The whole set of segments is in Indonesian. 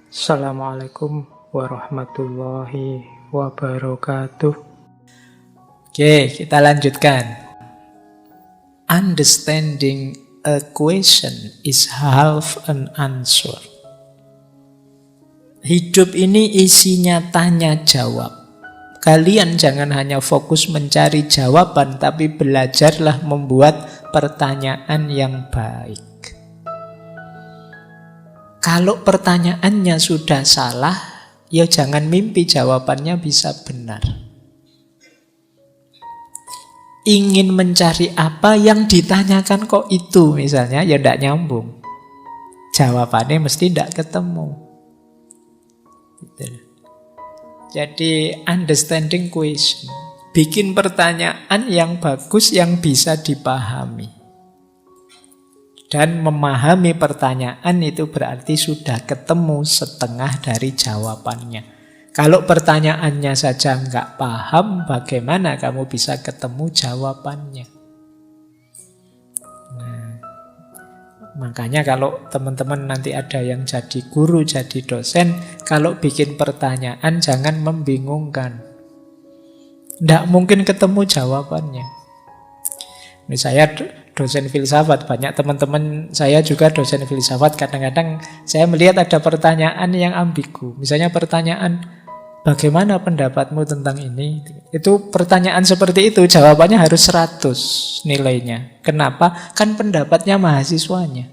Assalamualaikum warahmatullahi wabarakatuh. Oke, kita lanjutkan. Understanding a question is half an answer. Hidup ini isinya tanya jawab. Kalian jangan hanya fokus mencari jawaban, tapi belajarlah membuat pertanyaan yang baik. Kalau pertanyaannya sudah salah, ya jangan mimpi jawabannya bisa benar. Ingin mencari apa yang ditanyakan kok itu misalnya, ya tidak nyambung. Jawabannya mesti tidak ketemu. Gitu. Jadi understanding question, bikin pertanyaan yang bagus yang bisa dipahami. Dan memahami pertanyaan itu berarti sudah ketemu setengah dari jawabannya. Kalau pertanyaannya saja nggak paham, bagaimana kamu bisa ketemu jawabannya? Nah, makanya kalau teman-teman nanti ada yang jadi guru, jadi dosen, kalau bikin pertanyaan jangan membingungkan. Nggak mungkin ketemu jawabannya. Misalnya dosen filsafat, banyak teman-teman saya juga dosen filsafat, kadang-kadang saya melihat ada pertanyaan yang ambigu. Misalnya pertanyaan, bagaimana pendapatmu tentang ini? Itu pertanyaan seperti itu, jawabannya harus 100 nilainya. Kenapa? Kan pendapatnya mahasiswanya.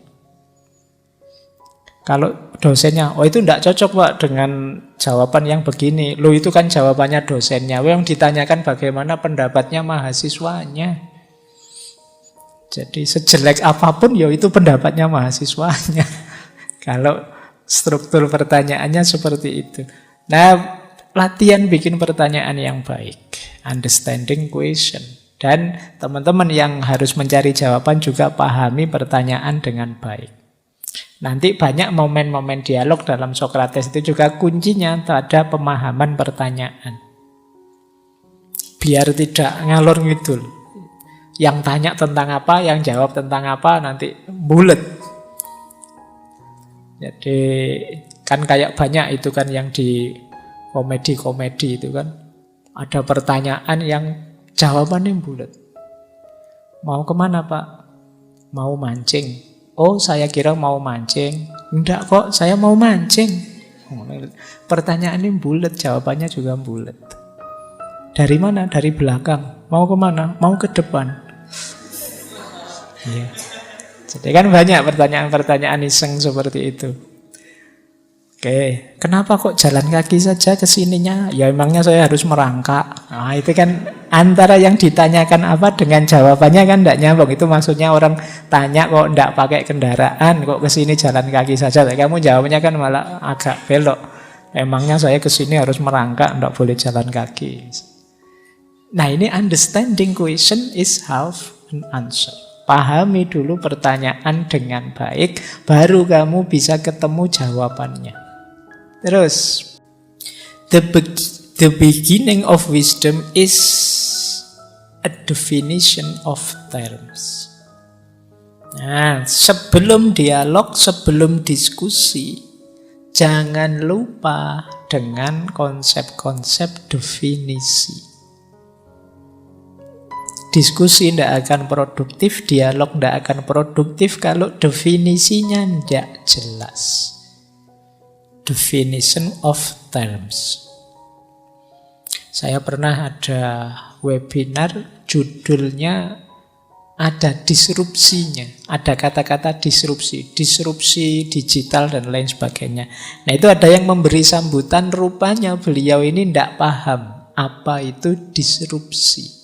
Kalau dosennya, oh itu tidak cocok Pak dengan jawaban yang begini. Loh itu kan jawabannya dosennya. Yang ditanyakan bagaimana pendapatnya mahasiswanya. Jadi sejelek apapun ya itu pendapatnya mahasiswanya. Kalau struktur pertanyaannya seperti itu. Nah, latihan bikin pertanyaan yang baik. Understanding question. Dan teman-teman yang harus mencari jawaban juga pahami pertanyaan dengan baik. Nanti banyak momen-momen dialog dalam Sokrates itu juga kuncinya ada pemahaman pertanyaan. Biar tidak ngalor ngidul. Yang tanya tentang apa, yang jawab tentang apa, nanti bulet. Jadi kan kayak banyak itu kan yang di komedi-komedi itu kan. Ada pertanyaan yang jawabannya bulet. Mau kemana Pak? Mau mancing. Oh saya kira mau mancing. Enggak kok, saya mau mancing. Pertanyaannya bulet, jawabannya juga bulet. Dari mana? Dari belakang. Mau kemana? Mau ke depan. Ya. Jadi kan banyak pertanyaan-pertanyaan iseng seperti itu. Oke, kenapa kok jalan kaki saja ke sininya? Ya emangnya saya harus merangkak. Nah, itu kan antara yang ditanyakan apa dengan jawabannya kan tidak nyambung. Itu maksudnya orang tanya kok tidak pakai kendaraan, kok ke sini jalan kaki saja. Kamu jawabnya kan malah agak belok. Emangnya saya ke sini harus merangkak, tidak boleh jalan kaki. Nah, ini understanding question is half an answer. Pahami dulu pertanyaan dengan baik, baru kamu bisa ketemu jawabannya. Terus, the beginning of wisdom is a definition of terms. Nah, sebelum dialog, sebelum diskusi, jangan lupa dengan konsep-konsep definisi. Diskusi tidak akan produktif, dialog tidak akan produktif kalau definisinya tidak jelas. Definition of terms. Saya pernah ada webinar, judulnya ada disrupsinya. Ada kata-kata disrupsi, disrupsi digital dan lain sebagainya. Nah itu ada yang memberi sambutan, rupanya beliau ini tidak paham apa itu disrupsi.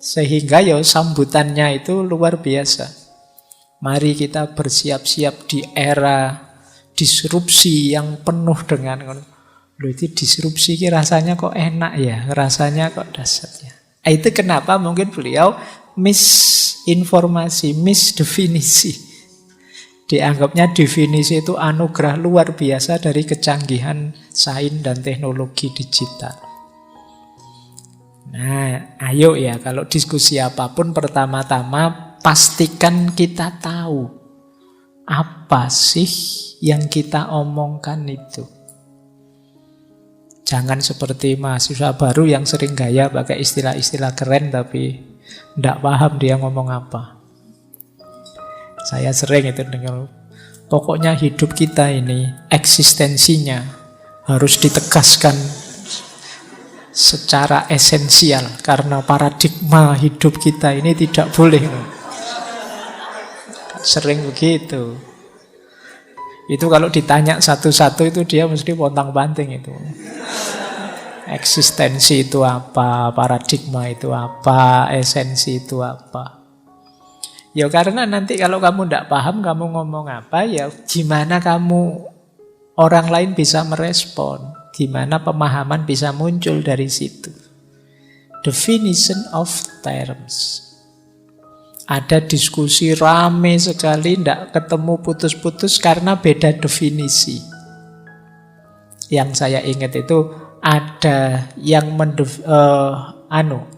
Sehingga ya sambutannya itu luar biasa. Mari kita bersiap-siap di era disrupsi yang penuh dengan loh itu disrupsi rasanya kok enak ya, rasanya kok dahsyat ya. Itu kenapa mungkin beliau misinformasi, misdefinisi. Dianggapnya definisi itu anugerah luar biasa dari kecanggihan sains dan teknologi digital. Nah, ayo ya kalau diskusi apapun pertama-tama pastikan kita tahu Apa sih yang kita omongkan itu? Jangan seperti mahasiswa baru yang sering gaya pakai istilah-istilah keren tapi tidak paham dia ngomong apa. Saya sering itu dengar, pokoknya hidup kita ini eksistensinya harus ditegaskan secara esensial karena paradigma hidup kita ini tidak boleh. Sering begitu. Itu kalau ditanya satu-satu itu dia mesti pontang-panting itu. Eksistensi itu apa, paradigma itu apa, esensi itu apa. Ya karena nanti kalau kamu tidak paham kamu ngomong apa, ya gimana kamu orang lain bisa merespon, gimana pemahaman bisa muncul dari situ. Definition of terms. Ada diskusi rame sekali, tidak ketemu putus-putus karena beda definisi. Yang saya ingat itu ada yang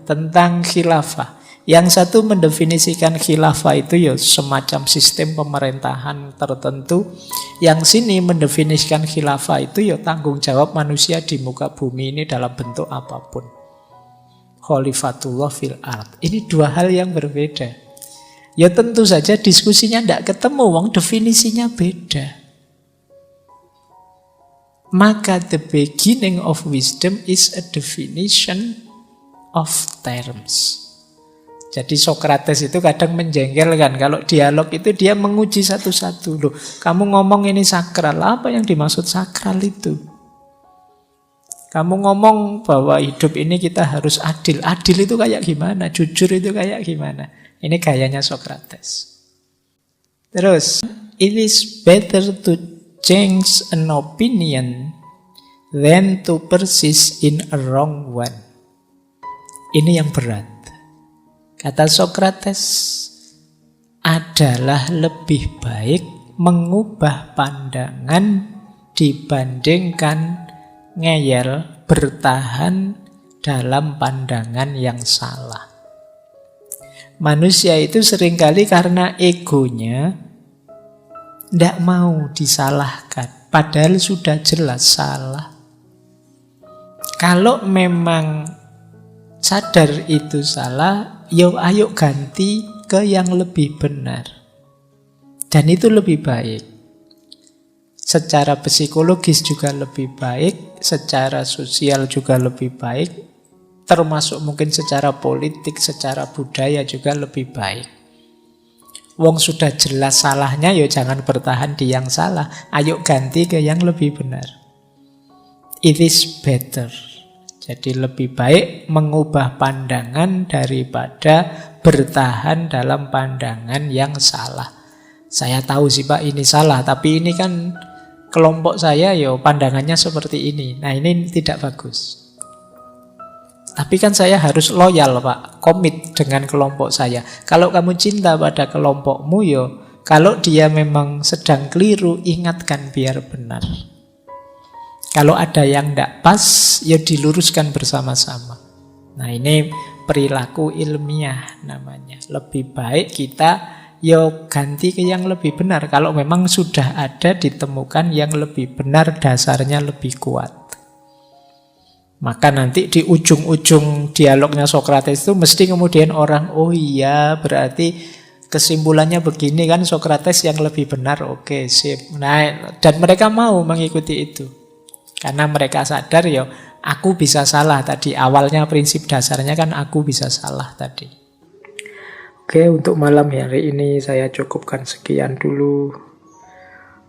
tentang khilafah. Yang satu mendefinisikan khilafah itu ya semacam sistem pemerintahan tertentu. Yang sini mendefinisikan khilafah itu ya tanggung jawab manusia di muka bumi ini dalam bentuk apapun. Khalifatullah fil ard. Ini dua hal yang berbeda. Ya tentu saja diskusinya tidak ketemu, wong definisinya beda. Maka the beginning of wisdom is a definition of terms. Jadi Sokrates itu kadang menjengkelkan. Kalau dialog itu dia menguji satu-satu. Loh, kamu ngomong ini sakral, apa yang dimaksud sakral itu? Kamu ngomong bahwa hidup ini kita harus adil. Adil itu kayak gimana? Jujur itu kayak gimana? Ini gayanya Sokrates. Terus, it is better to change an opinion than to persist in a wrong one. Ini yang berat. Kata Sokrates, adalah lebih baik mengubah pandangan dibandingkan ngeyel bertahan dalam pandangan yang salah. Manusia itu seringkali karena egonya tidak mau disalahkan, padahal sudah jelas salah. Kalau memang sadar itu salah, ayo ganti ke yang lebih benar. Dan itu lebih baik. Secara psikologis juga lebih baik, secara sosial juga lebih baik, termasuk mungkin secara politik, secara budaya juga lebih baik. Wong sudah jelas salahnya, ya jangan bertahan di yang salah. Ayo ganti ke yang lebih benar. It is better. Jadi lebih baik mengubah pandangan daripada bertahan dalam pandangan yang salah. Saya tahu sih Pak ini salah, tapi ini kan kelompok saya ya pandangannya seperti ini. Nah ini tidak bagus. Tapi kan saya harus loyal Pak, komit dengan kelompok saya. Kalau kamu cinta pada kelompokmu, kalau dia memang sedang keliru, ingatkan biar benar. Kalau ada yang tidak pas, diluruskan bersama-sama. Nah ini perilaku ilmiah namanya. Lebih baik kita ganti ke yang lebih benar. Kalau memang sudah ada ditemukan yang lebih benar, dasarnya lebih kuat. Maka nanti di ujung-ujung dialognya Sokrates itu mesti kemudian orang, oh iya berarti kesimpulannya begini kan, Sokrates yang lebih benar, oke sip. Nah, dan mereka mau mengikuti itu. Karena mereka sadar aku bisa salah tadi. Awalnya prinsip dasarnya kan aku bisa salah tadi. Oke, untuk malam hari ini saya cukupkan sekian dulu.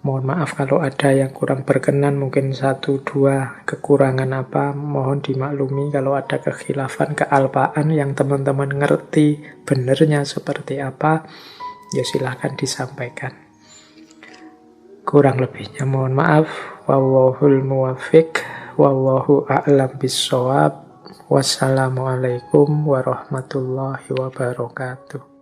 Mohon maaf kalau ada yang kurang berkenan, mungkin 1-2 kekurangan apa, mohon dimaklumi. Kalau ada kekhilafan, kealpaan yang teman-teman ngerti benernya seperti apa, silahkan disampaikan. Kurang lebihnya mohon maaf. Wallahul muwaffiq, wallahu a'lam bissawab. Wassalamualaikum warahmatullahi wabarakatuh.